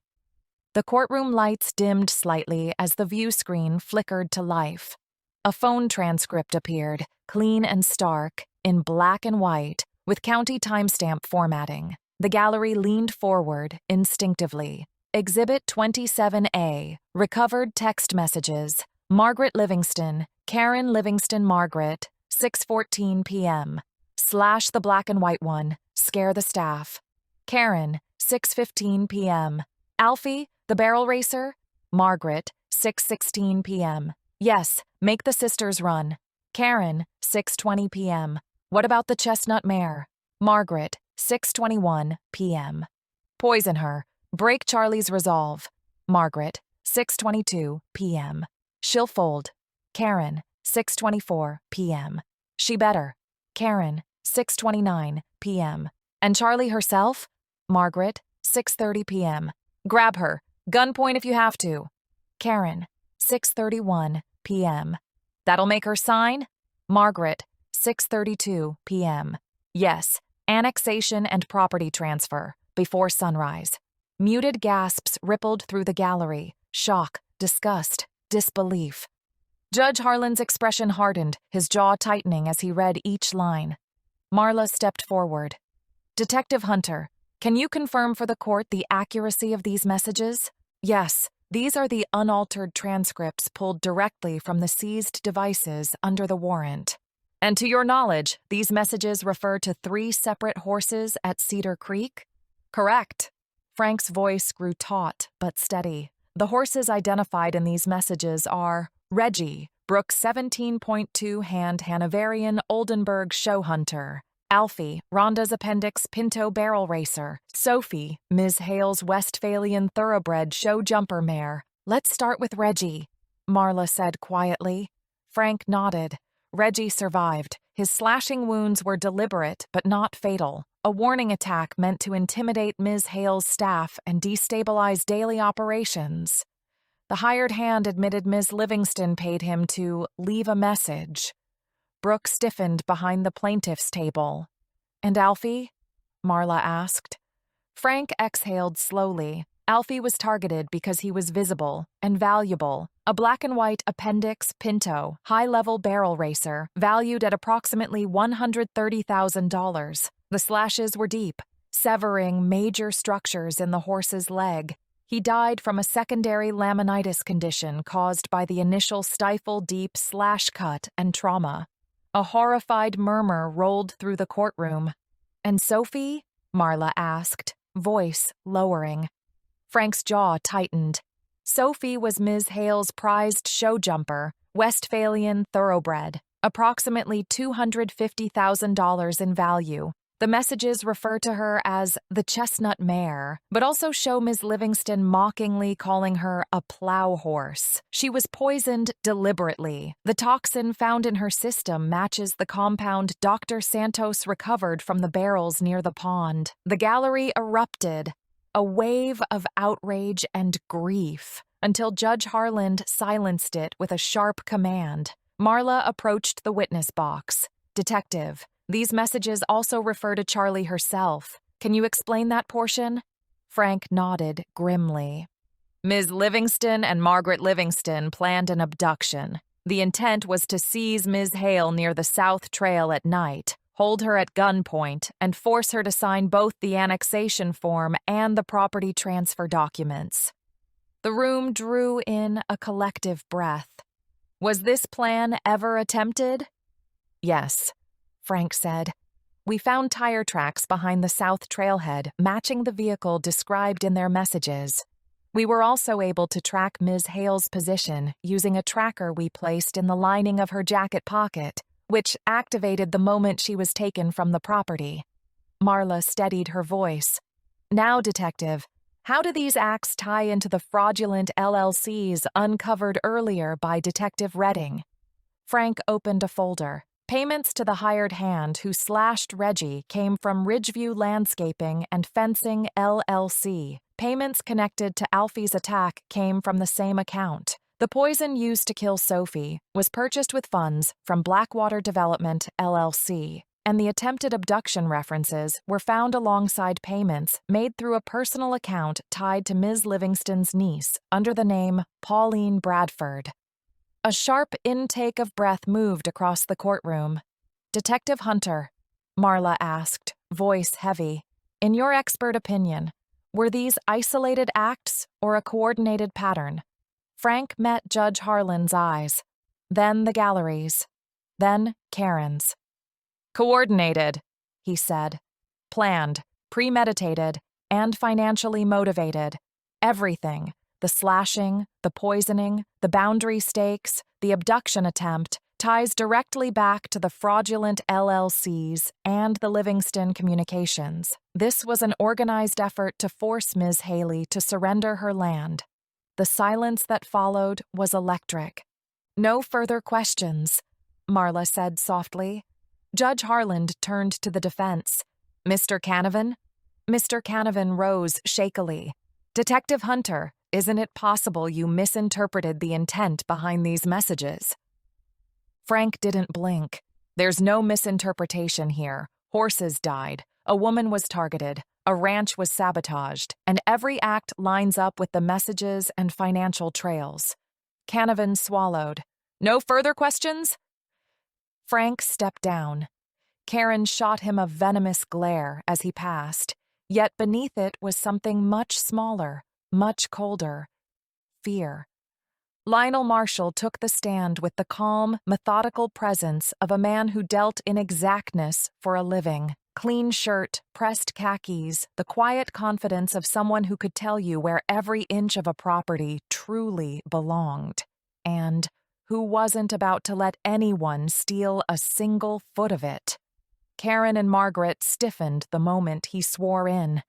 The courtroom lights dimmed slightly as the view screen flickered to life. A phone transcript appeared, clean and stark, in black and white, with county timestamp formatting. The gallery leaned forward, instinctively. Exhibit 27A, recovered text messages. Margaret Livingston, Karen Livingston Margaret, 6:14 p.m. / the black and white one, scare the staff. Karen, 6:15 p.m. Alfie, the barrel racer? Margaret, 6:16 p.m. Yes, make the sisters run. Karen, 6:20 p.m. What about the chestnut mare? Margaret, 6:21 p.m. Poison her. Break Charlie's resolve. Margaret, 6:22 p.m. She'll fold. Karen, 6:24 p.m. She better. Karen, 6:29 p.m. And Charlie herself? Margaret, 6:30 p.m. Grab her. Gunpoint if you have to. Karen, 6:31 p.m. That'll make her sign? Margaret, 6:32 p.m. Yes, annexation and property transfer, before sunrise. Muted gasps rippled through the gallery. Shock, disgust, disbelief. Judge Harlan's expression hardened, his jaw tightening as he read each line. Marla stepped forward. Detective Hunter, can you confirm for the court the accuracy of these messages? Yes, these are the unaltered transcripts pulled directly from the seized devices under the warrant. And to your knowledge, these messages refer to 3 separate horses at Cedar Creek? Correct. Frank's voice grew taut but steady. The horses identified in these messages are Reggie, Brooks 17.2 hand Hanoverian Oldenburg show hunter. Alfie, Rhonda's appendix Pinto barrel racer. Sophie, Ms. Hale's Westphalian thoroughbred show jumper mare. Let's start with Reggie, Marla said quietly. Frank nodded. Reggie survived. His slashing wounds were deliberate but not fatal. A warning attack meant to intimidate Ms. Hale's staff and destabilize daily operations. The hired hand admitted Ms. Livingston paid him to leave a message. Brooke stiffened behind the plaintiff's table. And Alfie? Marla asked. Frank exhaled slowly. Alfie was targeted because he was visible and valuable. A black and white appendix Pinto, high-level barrel racer, valued at approximately $130,000. The slashes were deep, severing major structures in the horse's leg. He died from a secondary laminitis condition caused by the initial stifle-deep slash cut and trauma. A horrified murmur rolled through the courtroom. And Sophie? Marla asked, voice lowering. Frank's jaw tightened. Sophie was Ms. Hale's prized show jumper, Westphalian thoroughbred, approximately $250,000 in value. The messages refer to her as the chestnut mare, but also show Ms. Livingston mockingly calling her a plow horse. She was poisoned deliberately. The toxin found in her system matches the compound Dr. Santos recovered from the barrels near the pond. The gallery erupted, a wave of outrage and grief, until Judge Harland silenced it with a sharp command. Marla approached the witness box. Detective, these messages also refer to Charlie herself. Can you explain that portion? Frank nodded grimly. Ms. Livingston and Margaret Livingston planned an abduction. The intent was to seize Ms. Hale near the South Trail at night, hold her at gunpoint, and force her to sign both the annexation form and the property transfer documents. The room drew in a collective breath. Was this plan ever attempted? Yes, Frank said. We found tire tracks behind the South Trailhead matching the vehicle described in their messages. We were also able to track Ms. Hale's position using a tracker we placed in the lining of her jacket pocket, which activated the moment she was taken from the property. Marla steadied her voice. Now, Detective, how do these acts tie into the fraudulent LLCs uncovered earlier by Detective Redding? Frank opened a folder. Payments to the hired hand who slashed Reggie came from Ridgeview Landscaping and Fencing LLC. Payments connected to Alfie's attack came from the same account. The poison used to kill Sophie was purchased with funds from Blackwater Development LLC, and the attempted abduction references were found alongside payments made through a personal account tied to Ms. Livingston's niece under the name Pauline Bradford. A sharp intake of breath moved across the courtroom. Detective Hunter, Marla asked, voice heavy, in your expert opinion, were these isolated acts or a coordinated pattern? Frank met Judge Harlan's eyes, then the gallery's, then Karen's. Coordinated, he said. Planned, premeditated, and financially motivated. Everything. The slashing, the poisoning, the boundary stakes, the abduction attempt ties directly back to the fraudulent LLCs and the Livingston Communications. This was an organized effort to force Ms. Haley to surrender her land. The silence that followed was electric. "No further questions," Marla said softly. Judge Harland turned to the defense. "Mr. Canavan?" Mr. Canavan rose shakily. "Detective Hunter, isn't it possible you misinterpreted the intent behind these messages?" Frank didn't blink. "There's no misinterpretation here. Horses died. A woman was targeted. A ranch was sabotaged. And every act lines up with the messages and financial trails." Canavan swallowed. "No further questions?" Frank stepped down. Karen shot him a venomous glare as he passed, yet beneath it was something much smaller, much colder. Fear. Lionel Marshall took the stand with the calm, methodical presence of a man who dealt in exactness for a living. Clean shirt, pressed khakis, the quiet confidence of someone who could tell you where every inch of a property truly belonged, and who wasn't about to let anyone steal a single foot of it. Karen and Margaret stiffened the moment he swore in.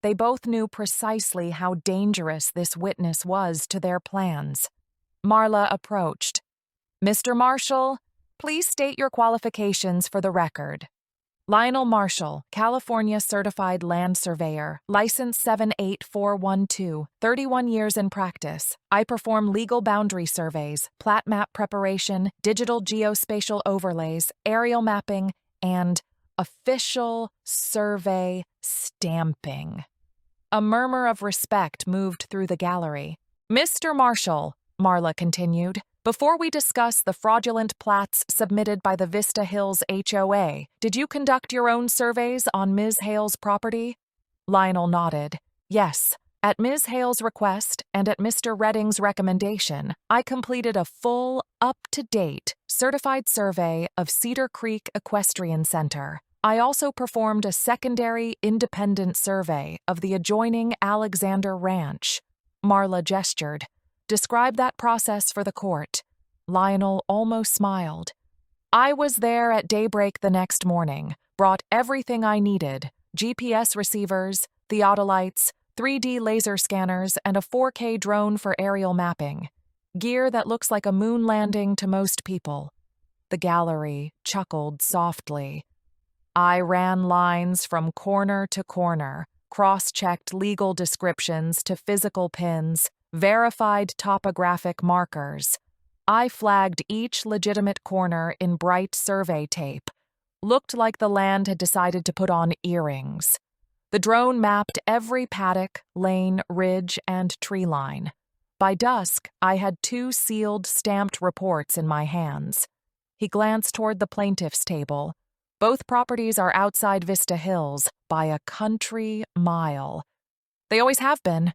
They both knew precisely how dangerous this witness was to their plans. Marla approached. "Mr. Marshall, please state your qualifications for the record." Lionel Marshall, California Certified Land Surveyor, License 78412, 31 years in practice. I perform legal boundary surveys, plat map preparation, digital geospatial overlays, aerial mapping, and official survey stamping. A murmur of respect moved through the gallery. "Mr. Marshall," Marla continued, "before we discuss the fraudulent plats submitted by the Vista Hills HOA, did you conduct your own surveys on Ms. Hale's property?" Lionel nodded. "Yes. At Ms. Hale's request and at Mr. Redding's recommendation, I completed a full, up-to-date, certified survey of Cedar Creek Equestrian Center. I also performed a secondary, independent survey of the adjoining Alexander Ranch." Marla gestured. "Describe that process for the court." Lionel almost smiled. "I was there at daybreak the next morning, brought everything I needed: GPS receivers, theodolites, 3D laser scanners, and a 4K drone for aerial mapping. Gear that looks like a moon landing to most people." The gallery chuckled softly. "I ran lines from corner to corner, cross-checked legal descriptions to physical pins, verified topographic markers. I flagged each legitimate corner in bright survey tape. Looked like the land had decided to put on earrings. The drone mapped every paddock, lane, ridge, and tree line. By dusk, I had 2 sealed, stamped reports in my hands." He glanced toward the plaintiff's table. "Both properties are outside Vista Hills by a country mile." "They always have been."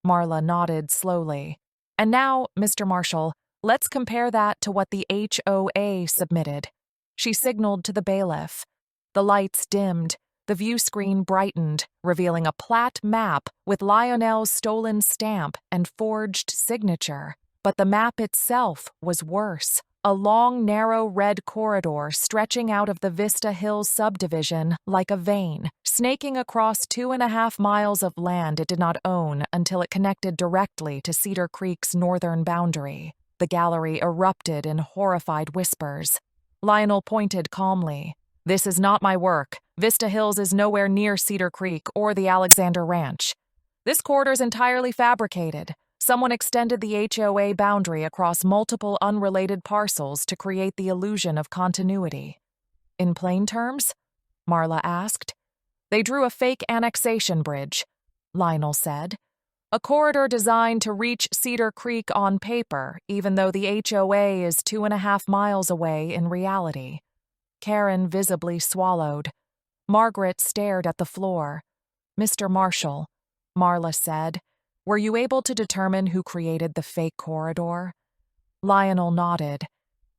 Marla nodded slowly. "And now, Mr. Marshall, let's compare that to what the HOA submitted." She signaled to the bailiff. The lights dimmed. The view screen brightened, revealing a plat map with Lionel's stolen stamp and forged signature. But the map itself was worse. A long, narrow red corridor stretching out of the Vista Hills subdivision like a vein, snaking across 2.5 miles of land it did not own until it connected directly to Cedar Creek's northern boundary. The gallery erupted in horrified whispers. Lionel pointed calmly. "This is not my work. Vista Hills is nowhere near Cedar Creek or the Alexander Ranch. This corridor's entirely fabricated. Someone extended the HOA boundary across multiple unrelated parcels to create the illusion of continuity." "In plain terms?" Marla asked. "They drew a fake annexation bridge," Lionel said. "A corridor designed to reach Cedar Creek on paper, even though the HOA is 2.5 miles away in reality." Karen visibly swallowed. Margaret stared at the floor. "Mr. Marshall," Marla said, "were you able to determine who created the fake corridor?" Lionel nodded.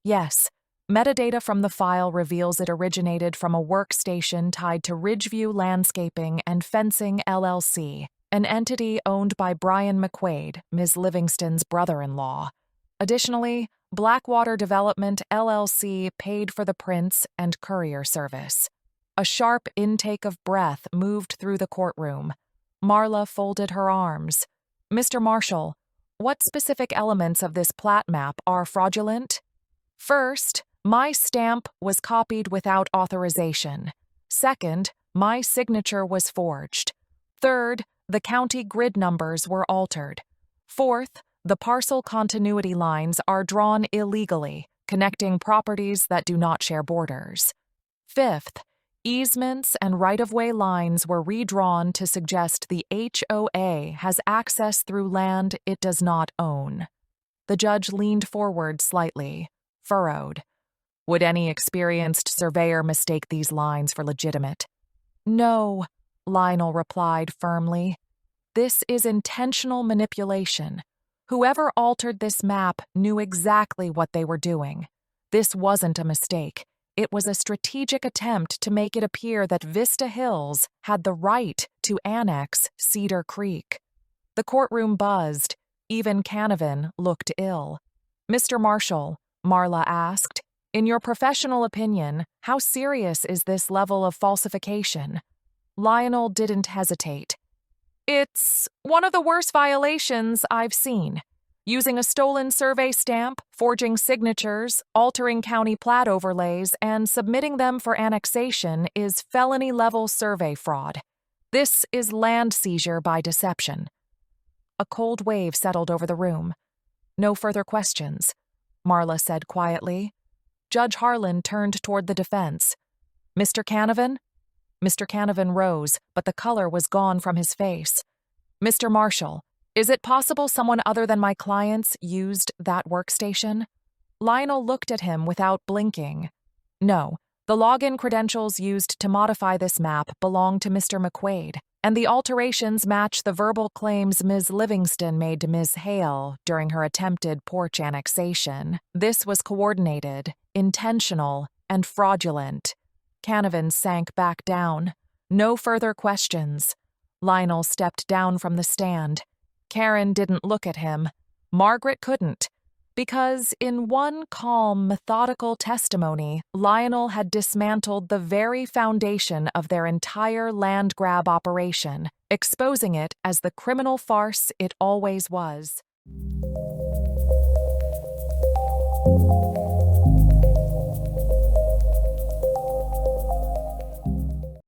"Yes, Metadata from the file reveals it originated from a workstation tied to Ridgeview Landscaping and Fencing LLC, an entity owned by Brian McQuaid, Ms. Livingston's brother-in-law. Additionally, Blackwater Development LLC paid for the prints and courier service. A sharp intake of breath moved through the courtroom. Marla folded her arms. Mr. Marshall, what specific elements of this plat map are fraudulent? First, my stamp was copied without authorization. Second, my signature was forged. Third, the county grid numbers were altered. Fourth, the parcel continuity lines are drawn illegally, connecting properties that do not share borders. Fifth, easements and right-of-way lines were redrawn to suggest the HOA has access through land it does not own. The judge leaned forward slightly, furrowed. Would any experienced surveyor mistake these lines for legitimate? No, Lionel replied firmly. This is intentional manipulation. Whoever altered this map knew exactly what they were doing. This wasn't a mistake. It was a strategic attempt to make it appear that Vista Hills had the right to annex Cedar Creek. The courtroom buzzed. Even Canavan looked ill. Mr. Marshall, Marla asked, in your professional opinion, how serious is this level of falsification? Lionel didn't hesitate. It's one of the worst violations I've seen. Using a stolen survey stamp, forging signatures, altering county plat overlays, and submitting them for annexation is felony-level survey fraud. This is land seizure by deception. A cold wave settled over the room. No further questions, Marla said quietly. Judge Harlan turned toward the defense. Mr. Canavan? Mr. Canavan rose, but the color was gone from his face. Mr. Marshall, is it possible someone other than my clients used that workstation? Lionel looked at him without blinking. No, the login credentials used to modify this map belong to Mr. McQuaid, and the alterations match the verbal claims Ms. Livingston made to Ms. Hale during her attempted porch annexation. This was coordinated, intentional, and fraudulent. Canavan sank back down. No further questions. Lionel stepped down from the stand. Karen didn't look at him. Margaret couldn't, because in one calm, methodical testimony, Lionel had dismantled the very foundation of their entire land grab operation, exposing it as the criminal farce it always was.